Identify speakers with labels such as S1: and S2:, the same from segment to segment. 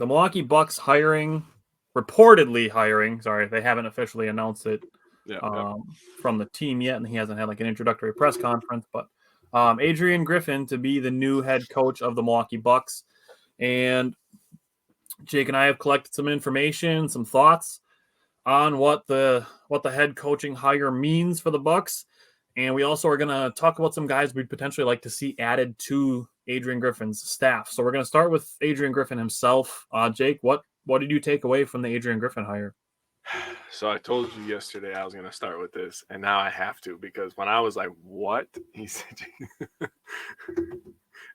S1: the Milwaukee Bucks reportedly hiring. Sorry, they haven't officially announced it from the team yet, and he hasn't had like an introductory press conference. But Adrian Griffin to be the new head coach of the Milwaukee Bucks, and Jake and I have collected some information, some thoughts on what the head coaching hire means for the Bucks, and we also are going to talk about some guys we'd potentially like to see added to Adrian Griffin's staff. So we're going to start with Adrian Griffin himself. Jake, what did you take away from the Adrian Griffin hire?
S2: So I told you yesterday I was going to start with this, and now I have to, because when I was like, what? He said,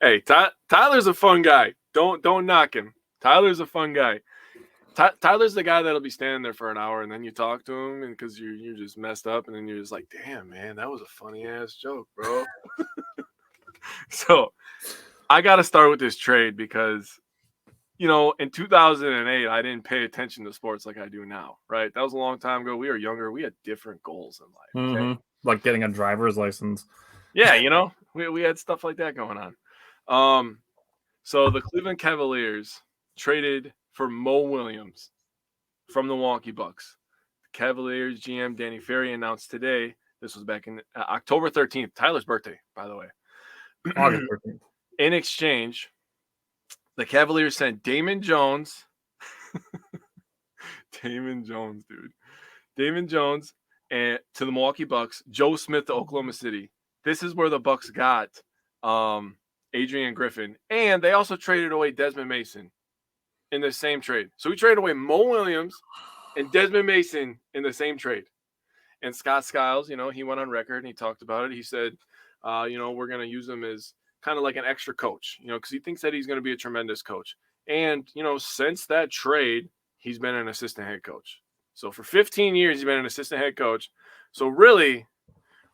S2: hey, Tyler's a fun guy. Don't knock him. Tyler's a fun guy. Tyler's the guy that'll be standing there for an hour, and then you talk to him, and because you're just messed up, and then you're just like, damn, man, that was a funny ass joke, bro. So I got to start with this trade because, in 2008, I didn't pay attention to sports like I do now, right? That was a long time ago. We were younger. We had different goals in life. Okay?
S1: Mm-hmm. Like getting a driver's license.
S2: Yeah, we had stuff like that going on. So the Cleveland Cavaliers traded for Mo Williams from the Milwaukee Bucks. The Cavaliers GM Danny Ferry announced today, this was back in October 13th, Tyler's birthday, by the way.
S1: August 13th.
S2: In exchange, the Cavaliers sent Damon Jones. Damon Jones and to the Milwaukee Bucks, Joe Smith to Oklahoma City. This is where the Bucks got Adrian Griffin, and they also traded away Desmond Mason in the same trade. So we traded away Mo Williams and Desmond Mason in the same trade. And Scott Skiles, he went on record and he talked about it. He said, we're going to use him as kind of like an extra coach, because he thinks that he's going to be a tremendous coach. And, since that trade, he's been an assistant head coach. So for 15 years, he's been an assistant head coach. So really,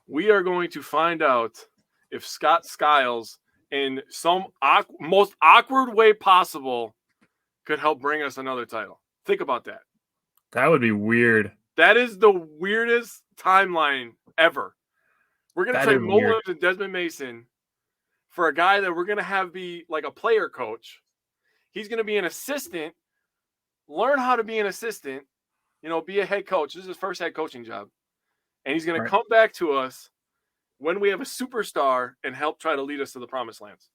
S2: we are going to find out if Scott Skiles, in some most awkward way possible, could help bring us another title. Think about that.
S1: That would be weird.
S2: That is the weirdest timeline ever. We're going to trade Mo Williams and Desmond Mason for a guy that we're going to have be like a player coach. He's going to be an assistant, learn how to be an assistant, be a head coach. This is his first head coaching job. And he's going to come back to us when we have a superstar and help try to lead us to the promised lands.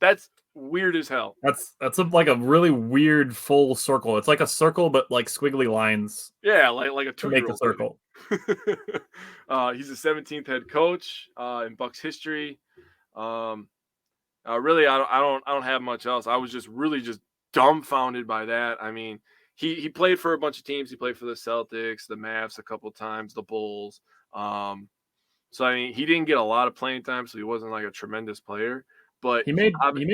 S2: That's weird as hell.
S1: That's like a really weird full circle. It's like a circle, but like squiggly lines.
S2: Yeah, like a 2-year-old. To
S1: make a circle.
S2: He's the 17th head coach in Bucks history. Really, I don't have much else. I was just dumbfounded by that. I mean, he played for a bunch of teams. He played for the Celtics, the Mavs a couple times, the Bulls. So I mean, he didn't get a lot of playing time, so he wasn't like a tremendous player. But
S1: he made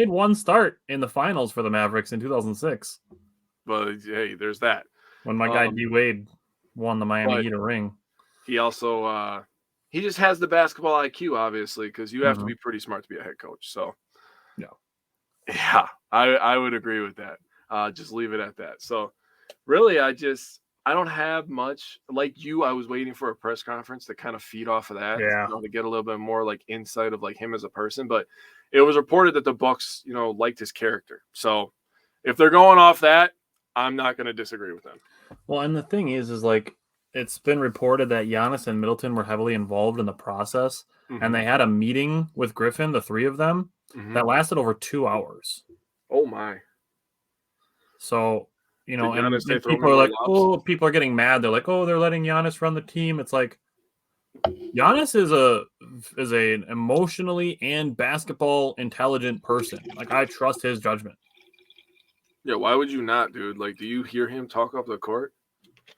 S1: one start in the finals for the Mavericks in 2006.
S2: But hey, there's that.
S1: When my guy D Wade won the Miami Heat a ring.
S2: He also he just has the basketball IQ, obviously, because you have to be pretty smart to be a head coach. So yeah, I would agree with that. Just leave it at that. So really, I don't have much. Like you, I was waiting for a press conference to kind of feed off of that, to get a little bit more like insight of like him as a person. But it was reported that the Bucks, liked his character. So if they're going off that, I'm not going to disagree with them.
S1: Well, and the thing is like it's been reported that Giannis and Middleton were heavily involved in the process, and they had a meeting with Griffin, the three of them, that lasted over 2 hours.
S2: Oh my!
S1: So. And people are like, oh, people are getting mad. They're like, oh, they're letting Giannis run the team. It's like Giannis is an emotionally and basketball intelligent person. Like, I trust his judgment.
S2: Yeah, why would you not, dude? Like, do you hear him talk off the court?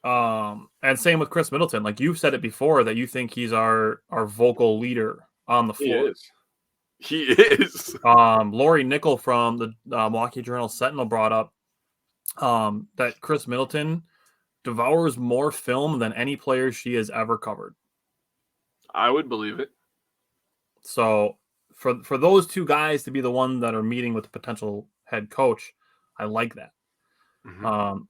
S1: And same with Chris Middleton. Like, you've said it before that you think he's our vocal leader on the floor.
S2: He is.
S1: Lori Nickel from the Milwaukee Journal Sentinel brought up that Chris Middleton devours more film than any player she has ever covered.
S2: I would believe it.
S1: So for those two guys to be the one that are meeting with the potential head coach, I like that.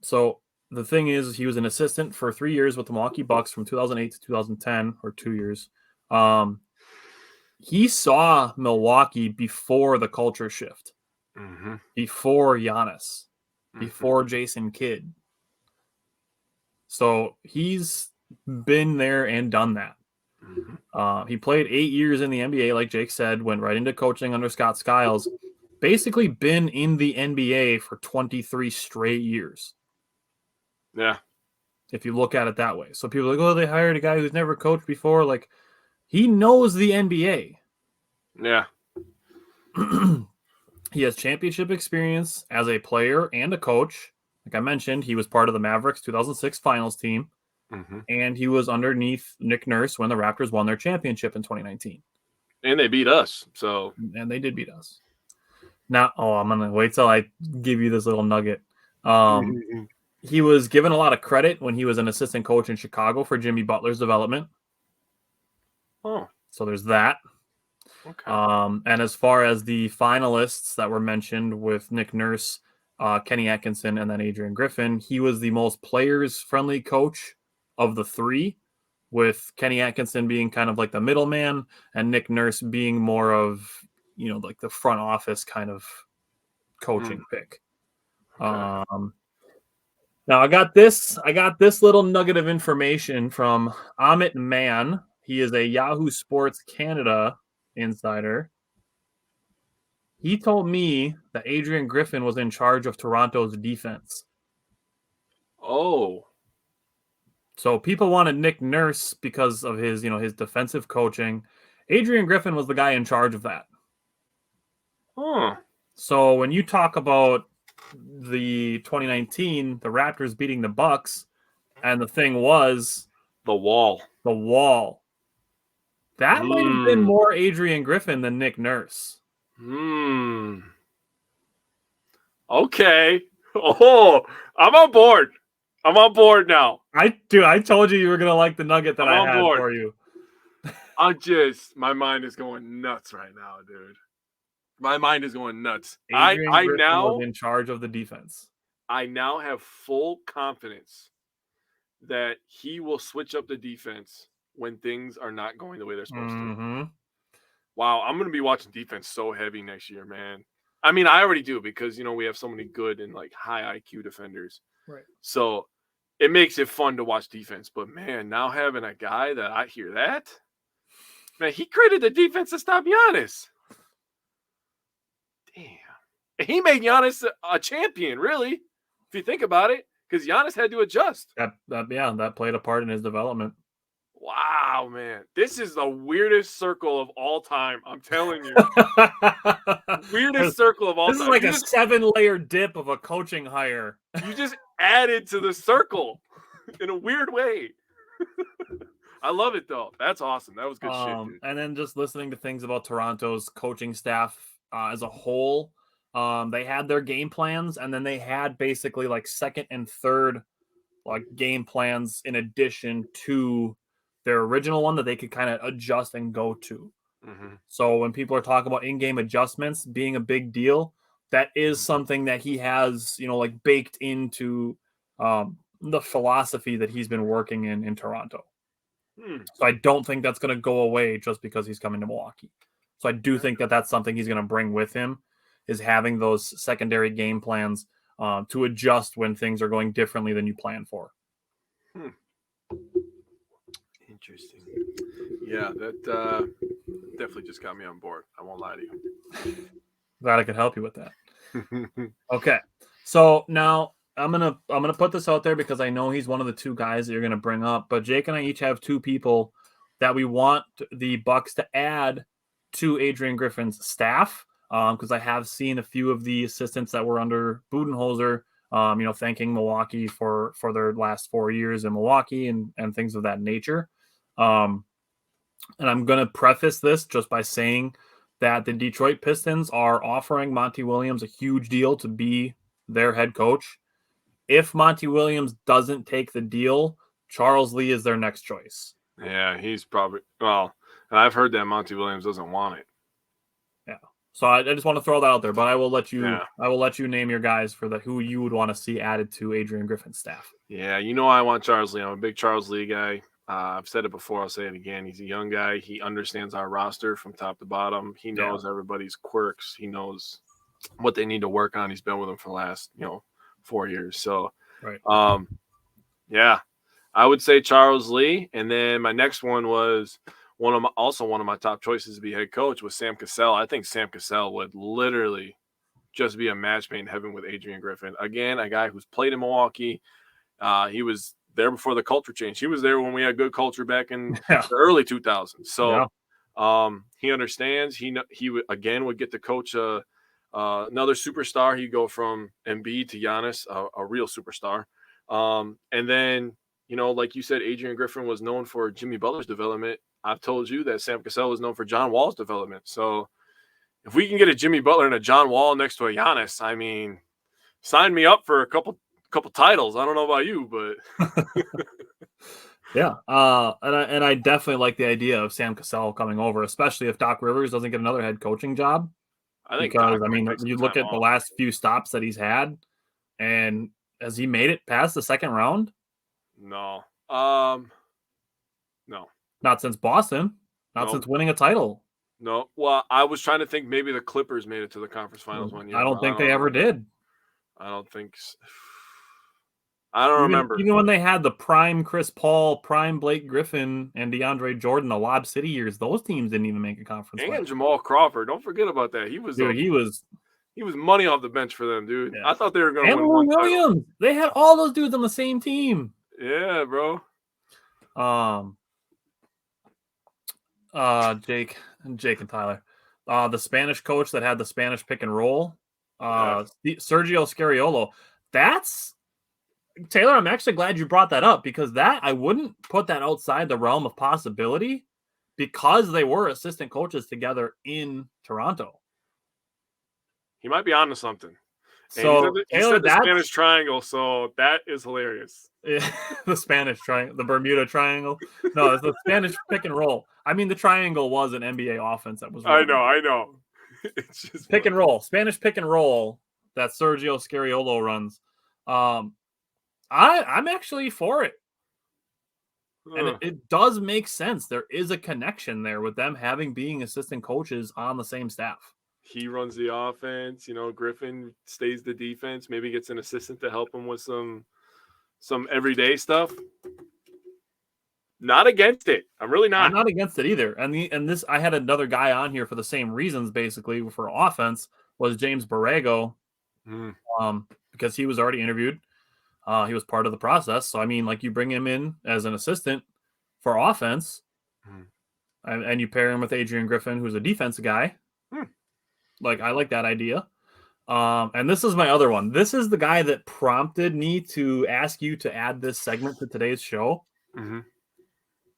S1: So the thing is, he was an assistant for 3 years with the Milwaukee Bucks from 2008 to 2010, or 2 years. He saw Milwaukee before the culture shift. before Giannis, before Jason Kidd. So he's been there and done that. He played 8 years in the NBA, like Jake said, went right into coaching under Scott Skiles. Basically been in the NBA for 23 straight years.
S2: Yeah.
S1: If you look at it that way. So people are like, oh, they hired a guy who's never coached before. Like, he knows the NBA.
S2: Yeah.
S1: He has championship experience as a player and a coach. Like I mentioned, he was part of the Mavericks 2006 finals team. And he was underneath Nick Nurse when the Raptors won their championship in 2019.
S2: And they beat us.
S1: And they did beat us. Now, I'm going to wait till I give you this little nugget. He was given a lot of credit when he was an assistant coach in Chicago for Jimmy Butler's development.
S2: Oh.
S1: So there's that.
S2: Okay.
S1: And as far as the finalists that were mentioned with Nick Nurse, Kenny Atkinson, and then Adrian Griffin, he was the most players-friendly coach of the three, with Kenny Atkinson being kind of like the middleman and Nick Nurse being more of, like the front office kind of coaching pick. Okay. Now I got this little nugget of information from Amit Mann. He is a Yahoo Sports Canada insider. He told me that Adrian Griffin was in charge of Toronto's defense.
S2: Oh.
S1: So people wanted Nick Nurse because of his, his defensive coaching. Adrian Griffin was the guy in charge of that.
S2: Huh.
S1: So when you talk about the 2019, the Raptors beating the Bucks, and the thing was
S2: the wall.
S1: That might have been more Adrian Griffin than Nick Nurse.
S2: Okay. Oh, I'm on board. I'm on board now.
S1: I told you were going to like the nugget that I had for you.
S2: My mind is going nuts right now, dude. My mind is going nuts.
S1: Adrian Griffin was in charge of the defense.
S2: I now have full confidence that he will switch up the defense when things are not going the way they're supposed to. Wow, I'm going to be watching defense so heavy next year, man. I mean, I already do because, we have so many good and like high IQ defenders.
S1: Right.
S2: So it makes it fun to watch defense. But, man, now having a guy that I hear that, man, he created the defense to stop Giannis. Damn. He made Giannis a champion, really, if you think about it, because Giannis had to adjust.
S1: That played a part in his development.
S2: Wow, man. This is the weirdest circle of all time. I'm telling you. Weirdest circle of all time.
S1: This is like a 7-layer dip of a coaching hire.
S2: You just added to the circle in a weird way. I love it, though. That's awesome. That was good shit, dude.
S1: And then just listening to things about Toronto's coaching staff as a whole, they had their game plans, and then they had basically like second and third like game plans in addition to their original one that they could kind of adjust and go to. So when people are talking about in-game adjustments being a big deal, that is something that he has, like baked into the philosophy that he's been working in Toronto. So I don't think that's going to go away just because he's coming to Milwaukee. So I do think that that's something he's going to bring with him, is having those secondary game plans to adjust when things are going differently than you plan for.
S2: Interesting. Yeah, that definitely just got me on board. I won't lie to you.
S1: Glad I could help you with that. Okay, so now I'm gonna put this out there because I know he's one of the two guys that you're gonna bring up. But Jake and I each have two people that we want the Bucks to add to Adrian Griffin's staff, because I have seen a few of the assistants that were under Budenholzer, thanking Milwaukee for their last 4 years in Milwaukee and things of that nature. And I'm going to preface this just by saying that the Detroit Pistons are offering Monty Williams a huge deal to be their head coach. If Monty Williams doesn't take the deal, Charles Lee is their next choice.
S2: Yeah, he's probably – well, I've heard that Monty Williams doesn't want it.
S1: Yeah. So I just want to throw that out there, but I will let you name your guys for who you would want to see added to Adrian Griffin's staff.
S2: Yeah, I want Charles Lee. I'm a big Charles Lee guy. I've said it before. I'll say it again. He's a young guy. He understands our roster from top to bottom. He knows everybody's quirks. He knows what they need to work on. He's been with them for the last 4 years. So,
S1: right.
S2: Yeah, I would say Charles Lee, and then my next one was one of my top choices to be head coach was Sam Cassell. I think Sam Cassell would literally just be a match made in heaven with Adrian Griffin. Again, a guy who's played in Milwaukee. He was there before the culture change. He was there when we had good culture back in the early 2000s. So he understands. He would get to coach another superstar. He'd go from Embiid to Giannis, a real superstar. And then, like you said, Adrian Griffin was known for Jimmy Butler's development. I've told you that Sam Cassell was known for John Wall's development. So if we can get a Jimmy Butler and a John Wall next to a Giannis, I mean, sign me up for a couple titles. I don't know about you, but
S1: yeah. And I definitely like the idea of Sam Cassell coming over, especially if Doc Rivers doesn't get another head coaching job.
S2: I think
S1: because you look at the last few stops that he's had, and has he made it past the second round?
S2: No. No.
S1: Not since Boston. Not since winning a title.
S2: No. Well, I was trying to think maybe the Clippers made it to the conference finals one year.
S1: I don't think they ever did.
S2: I don't think so. I don't remember.
S1: Even when they had the prime Chris Paul, prime Blake Griffin, and DeAndre Jordan, the Lob City years, those teams didn't even make a conference
S2: final. And Jamal Crawford. Don't forget about that. He was money off the bench for them, dude. Yeah. I thought they were going to win one
S1: Williams.
S2: title.
S1: They had all those dudes on the same team.
S2: Yeah, bro.
S1: Jake and Tyler. The Spanish coach that had the Spanish pick and roll. Sergio Scariolo. That's Taylor, I'm actually glad you brought that up because I wouldn't put that outside the realm of possibility because they were assistant coaches together in Toronto.
S2: He might be onto something.
S1: So
S2: he said the Spanish Triangle, so that is hilarious.
S1: Yeah, the Spanish Triangle, the Bermuda Triangle. No, it's the Spanish pick and roll. I mean, the triangle was an NBA offense that was.
S2: I know.
S1: It's just pick and roll, Spanish pick and roll that Sergio Scariolo runs. I'm actually for it. And it does make sense. There is a connection there with them being assistant coaches on the same staff.
S2: He runs the offense, Griffin stays the defense, maybe gets an assistant to help him with some everyday stuff. Not against it. I'm really not.
S1: I'm not against it either. And this, I had another guy on here for the same reasons, basically, for offense, was James Borrego. Because he was already interviewed. He was part of the process. So, I mean, like, you bring him in as an assistant for offense, and you pair him with Adrian Griffin, who's a defensive guy. Like, I like that idea. And this is my other one. This is the guy that prompted me to ask you to add this segment to today's show.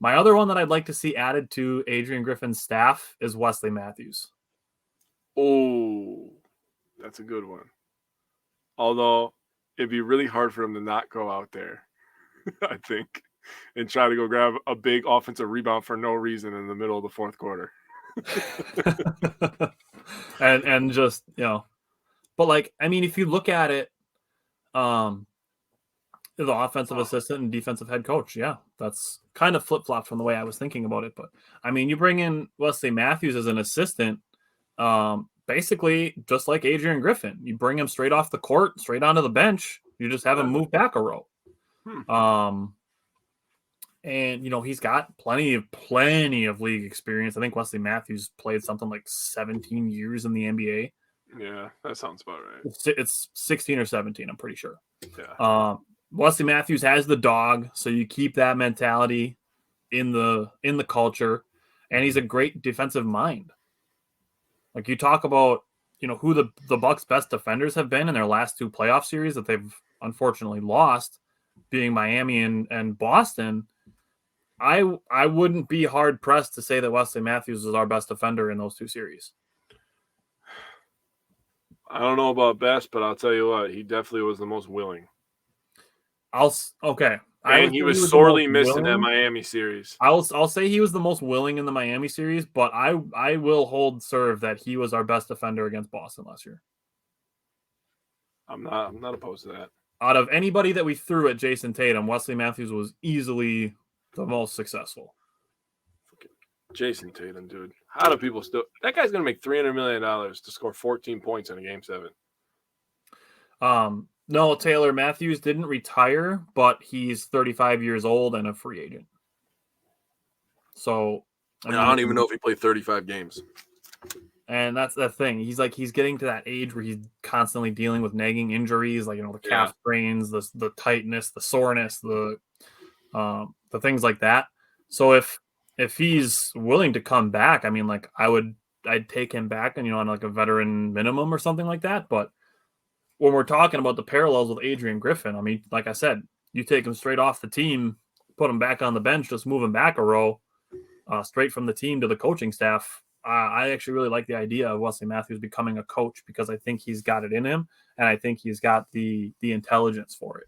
S1: My other one that I'd like to see added to Adrian Griffin's staff is Wesley Matthews.
S2: Oh, that's a good one. Although it'd be really hard for him to not go out there, I think, and try to go grab a big offensive rebound for no reason in the middle of the fourth quarter.
S1: and just, but like, I mean, if you look at it, the offensive assistant and defensive head coach, that's kind of flip-flop from the way I was thinking about it. But I mean, you bring in Wesley Matthews as an assistant, basically just like Adrian Griffin. You bring him straight off the court, straight onto the bench. You just have him move back a row. And he's got plenty of league experience. I think Wesley Matthews played something like 17 years in the NBA.
S2: Yeah, that sounds about right.
S1: It's 16 or 17, I'm pretty sure.
S2: Yeah.
S1: Wesley Matthews has the dog, so you keep that mentality in the culture, and he's a great defensive mind. Like, you talk about, who the Bucks' best defenders have been in their last two playoff series that they've unfortunately lost, being Miami and Boston. I wouldn't be hard pressed to say that Wesley Matthews is our best defender in those two series.
S2: I don't know about best, but I'll tell you what, he definitely was the most willing.
S1: Okay.
S2: And he was sorely missed in that Miami series.
S1: I'll say he was the most willing in the Miami series, but I will hold serve that he was our best defender against Boston last year.
S2: I'm not opposed to that.
S1: Out of anybody that we threw at Jason Tatum, Wesley Matthews was easily the most successful.
S2: Jason Tatum, dude. How do people still? That guy's going to make $300 million to score 14 points in a game 7.
S1: No, Taylor Matthews didn't retire, but he's 35 years old and a free agent. So
S2: I don't even know if he played 35 games.
S1: And that's the thing. He's getting to that age where he's constantly dealing with nagging injuries, like, the calf sprains, the tightness, the soreness, the things like that. So if he's willing to come back, I mean, like, I'd take him back and, on like a veteran minimum or something like that. But when we're talking about the parallels with Adrian Griffin, I mean, like I said, you take him straight off the team, put him back on the bench, just move him back a row, straight from the team to the coaching staff. I actually really like the idea of Wesley Matthews becoming a coach because I think he's got it in him, and I think he's got the intelligence for it.